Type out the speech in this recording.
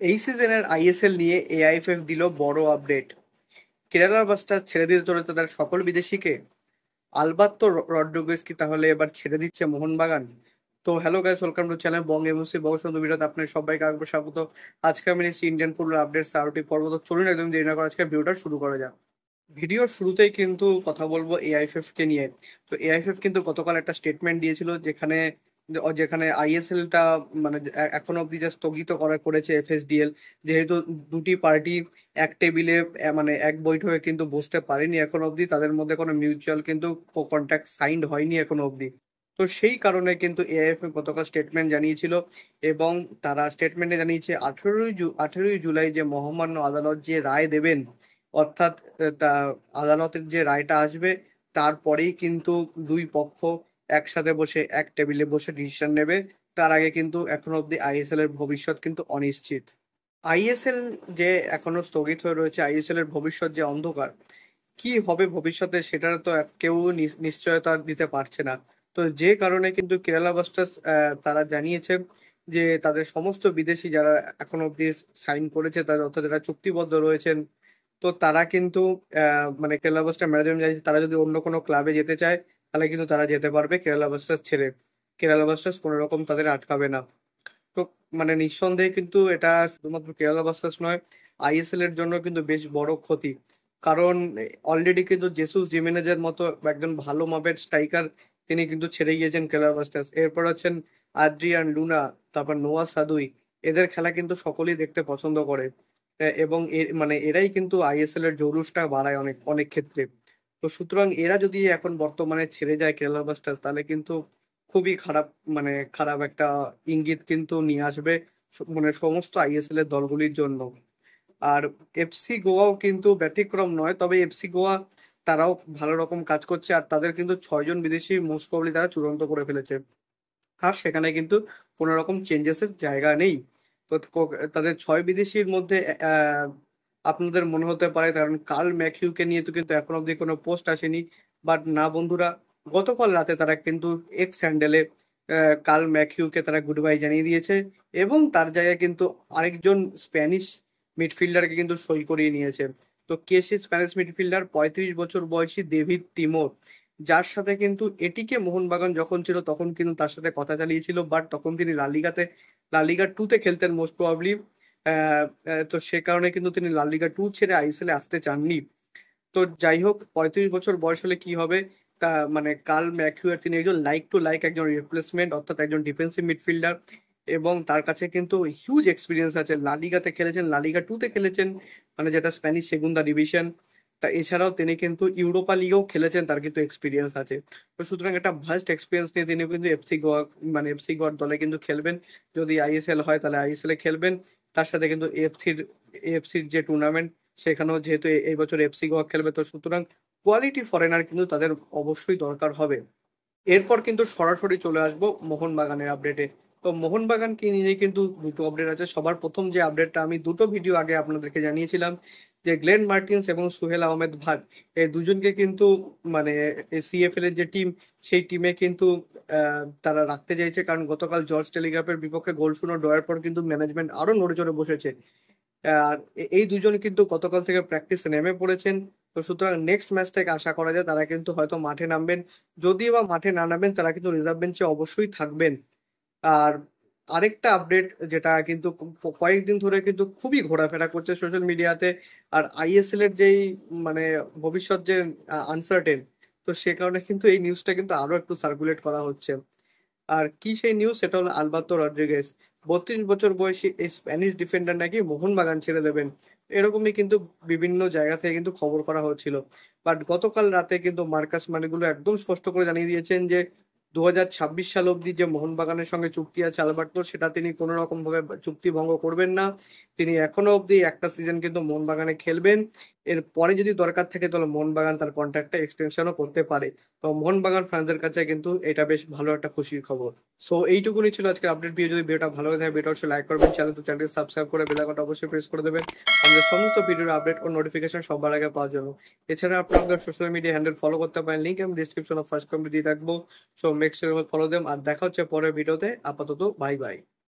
এই সিজনের আইএসএল নিয়ে এআইএফএফ দিল বড় আপডেট। কেরালা ব্লাস্টার্স ছেড়ে দিতে চলেছে তাদের সকল বিদেশিকে। আলবাত্তো রড্রিগেজ কি তাহলে এবার ছেড়ে দিচ্ছে মোহনবাগান? তো hello guys, welcome to channel Bong MC Bangabandhu ভিডিওতে আপনার সবাইকে আগে স্বাগত। আজকে আমি নিচ্ছি ইন্ডিয়ান ফুটবল আপডেটস 4টি পর্ব। তো চলুন একদম দেরি না করে আজকে ভিডিওটা শুরু করা যাক। ভিডিওর শুরুতেই কিন্তু কথা বলবো এআইএফএফ কে নিয়ে। তো এআইএফএফ কিন্তু গতকাল একটা স্টেটমেন্ট দিয়েছিল যেখানে যেখানে আইএসএল টা মানে এখনো অব্দি যে স্থগিত করেছে এফএসডিএল, যেহেতু দুটি পার্টি এক টেবিলে মানে এক বৈঠকে কিন্তু বসতে পারেনি এখন অব্দি, তাদের মধ্যে কোনো মিউচুয়াল কিন্তু কন্ট্রাক্ট সাইন্ড হয়নি এখনো অব্দি। তো সেই কারণে কিন্তু এআইএফএফ গতকাল স্টেটমেন্ট জানিয়েছিল এবং তারা স্টেটমেন্টে জানিয়েছে 18ই জুলাই যে মহামান্য আদালত যে রায় দেবেন, অর্থাৎ তা আদালতের যে রায়টা আসবে তারপরেই কিন্তু দুই পক্ষ একসাথে বসে এক টেবিলে বসে ডিসিশন নেবে। তার আগে কিন্তু এখনো অব্দি আইএসএল এর ভবিষ্যৎ কিন্তু অনিশ্চিত। আইএসএল যে এখনো স্থগিত হয়ে রয়েছে, আইএসএল এর ভবিষ্যৎ যে অন্ধকার, কি হবে ভবিষ্যতে সেটার তো কেউ নিশ্চয়তা দিতে পারছে না। তো যে কারণে কিন্তু কেরালা ব্লাস্টার্স তারা জানিয়েছে যে তাদের সমস্ত বিদেশি যারা এখনো অব্দি সাইন করেছে, তাদের অর্থাৎ যারা চুক্তিবদ্ধ রয়েছেন, তো তারা কিন্তু মানে কেরালা ব্লাস্টার ম্যানেজমেন্ট জানিয়েছে তারা যদি অন্য কোনো ক্লাবে যেতে চায় তাহলে কিন্তু তারা যেতে পারবে কেরালা ব্লাস্টার্স ছেড়ে। কেরালা ব্লাস্টার্স কোনো রকম তাদের আটকাবে না। তো মানে নিঃসন্দেহে কিন্তু এটা শুধুমাত্র কেরালা ব্লাস্টার্স নয়, আইএসএল এর জন্য কিন্তু বেশ বড় ক্ষতি। কারণ অলরেডি কিন্তু জেসুস জিমেনেজের মতো একজন ভালো মাপের স্ট্রাইকার তিনি কিন্তু ছেড়ে গিয়েছেন কেরালা ব্লাস্টার্স। এরপর আছেন আদ্রিয়ান লুনা, তারপর নোয়া সাদুই। এদের খেলা কিন্তু সকলেই দেখতে পছন্দ করে। এবং মানে এরাই কিন্তু আইএসএল এর জৌলুসটা বাড়ায় অনেক অনেক ক্ষেত্রে। তো সুতরাং এরা যদি এখন বর্তমানে ছেড়ে যায় কেরালা ব্লাস্টার্স তাহলে কিন্তু খুবই খারাপ, মানে খারাপ একটা ইঙ্গিত কিন্তু নিয়ে আসবে মানে সমস্ত আইএসএল এর দলগুলির জন্য। আর এফসি গোয়াও কিন্তু ব্যতিক্রম নয়, তবে এফসি গোয়া তারাও ভালো রকম কাজ করছে আর তাদের কিন্তু 6জন বিদেশি মোস্ট প্রবাবলি তারা চূড়ান্ত করে ফেলেছে। আর সেখানে কিন্তু কোনো রকম চেঞ্জেসের জায়গা নেই। তো তাদের 6 বিদেশির মধ্যে আহ, আপনাদের মনে হতে পারে কারণ কার্ল ম্যাকিউকে নিয়ে তো কিন্তু এখন অব্দি কোনো পোস্ট আসেনি। বাট না বন্ধুরা, গতকাল রাতে তারা কিন্তু এক্স হ্যান্ডেলে কার্ল ম্যাকিউকে তারা গুড বাই জানিয়ে দিয়েছে এবং তার জায়গায় কিন্তু আরেকজন স্প্যানিশ মিডফিল্ডারকে কিন্তু সই করিয়ে নিয়েছে। তো কে সে স্প্যানিশ মিডফিল্ডার? 35 বছর বয়সী ডেভিড তিমোর, যার সাথে কিন্তু এটিকে মোহনবাগান যখন ছিল তখন কিন্তু তার সাথে কথা চালিয়েছিল, বাট তখন তিনি লালিগা টুতে খেলতেন মোস্ট প্রবাবলি। তো সে কারণে কিন্তু তিনি লালিগা টু ছেড়ে আইএসএল এ আসতে চাননি। তো যাই হোক, 35 বছর বয়স হলে কি হবে, তা মানে কার্ল ম্যাকিউয়ার তিনি একজন লাইক টু লাইক একজন রিপ্লেসমেন্ট, অর্থাৎ একজন ডিফেন্সিভ মিডফিল্ডার এবং তার কাছে কিন্তু হিউজ এক্সপিরিয়েন্স আছে। লালিগাতে খেলেছেন, লালিগা টুতে খেলেছেন, মানে যেটা স্প্যানিশ সেগুন্দা ডিভিশন। তা এছাড়াও তিনি কিন্তু ইউরোপা লিগেও খেলেছেন, তার কিন্তু এক্সপিরিয়েন্স আছে। তো সুতরাং একটা ভাস্ট এক্সপিরিয়েন্স নিয়ে তিনি কিন্তু এফসি গোয়া মানে এফসি গোয়ার দলে কিন্তু খেলবেন। যদি আইএসএল হয় তাহলে আইএসএল এ খেলবেন। তার সাথে কিন্তু এফসির যে টুর্নামেন্ট সেখানেও যেহেতু এই বছর এফসি গোয়া খেলবে, তো সুতরাং কোয়ালিটি ফরেনার কিন্তু তাদের অবশ্যই দরকার হবে। এরপর কিন্তু সরাসরি চলে আসবো মোহনবাগানের আপডেটে। তো মোহনবাগানকে নিয়ে কিন্তু দুটো আপডেট আছে। সবার প্রথম যে আপডেটটা আমি দুটো ভিডিও আগে আপনাদেরকে জানিয়েছিলাম যে গ্লেন মার্টিন্স এবং সোহেল আহমেদ ভাট এই দুজনকে কিন্তু মানে সিএফএল এর যে টিম সেই টিমে কিন্তু তারা রাখতে চাইছে, কারণ গতকাল জর্জ টেলিগ্রাফের বিপক্ষে গোল শূন্য ড্রয়ের পর কিন্তু ম্যানেজমেন্ট আরো নড়ে চড়ে বসেছে। আর এই দুজন কিন্তু গতকাল থেকে প্র্যাকটিসে নেমে পড়েছেন। তো সুতরাং নেক্সট ম্যাচ থেকে আশা করা যায় তারা কিন্তু হয়তো মাঠে নামবেন। যদি বা মাঠে না নামেন তারা কিন্তু রিজার্ভ বেঞ্চে অবশ্যই থাকবেন। আর আরেকটা আপডেট যেটা কিন্তু কয়েকদিন ধরে কিন্তু খুবই ঘোরাফেরা করছে সোশ্যাল মিডিয়াতে, আর আইএসএল এর যেই মানে ভবিষ্যৎ যে আনসার্টেন, তো সে কারণে কিন্তু এই নিউজটা কিন্তু আরো একটু সার্কুলেট করা হচ্ছে। আর কি সেই নিউজ? সেটা হলো আলবার্তো রড্রিগেজ, 32 বছর বয়সী এই স্প্যানিশ ডিফেন্ডার নাকি মোহনবাগান ছেড়ে দেবেন। এরকমই কিন্তু বিভিন্ন জায়গা থেকে কিন্তু খবর করা হচ্ছিল। বাট গতকাল রাতে কিন্তু মার্কাস মানিগুলো একদম স্পষ্ট করে জানিয়ে দিয়েছেন যে 2026 সাল অবধি যে মোহনবাগানের সঙ্গে চুক্তি আছে আলবার্তোর, সেটা তিনি কোনো রকম ভাবে চুক্তি ভঙ্গ করবেন না। তিনি এখনো অবধি একটা সিজন কিন্তু মোহনবাগানে খেলবেন। এর পরে যদি দরকার থাকে তাহলে মোহনবাগান তার কন্ট্রাক্টটা এক্সটেনশনও করতে পারে। তো মোহনবাগান ফ্যান্সদের কাছে কিন্তু এটা বেশ ভালো একটা খুশির খবর। সো এইটুকুনি ছিল আজকের আপডেট ভিডিও। যদি ভিডিওটা ভালো লাগে থাকে ভিডিওটা অবশ্যই লাইক করবেন, চ্যানেলটি সাবস্ক্রাইব করে বেল আইকনটা অবশ্যই প্রেস করে দেবেন আমাদের সমস্ত ভিডিওর আপডেট ও নোটিফিকেশন সবার আগে পাওয়ার জন্য। এছাড়া আপনাদের সোশ্যাল মিডিয়া হ্যান্ডেল ফলো করতে পারেন, লিঙ্ক আমি ডিসক্রিপশন অফ ফার্স্ট কমেন্ট দিয়ে রাখবো। So make sure follow them. আর দেখা হচ্ছে পরের ভিডিওতে। আপাতত বাই বাই।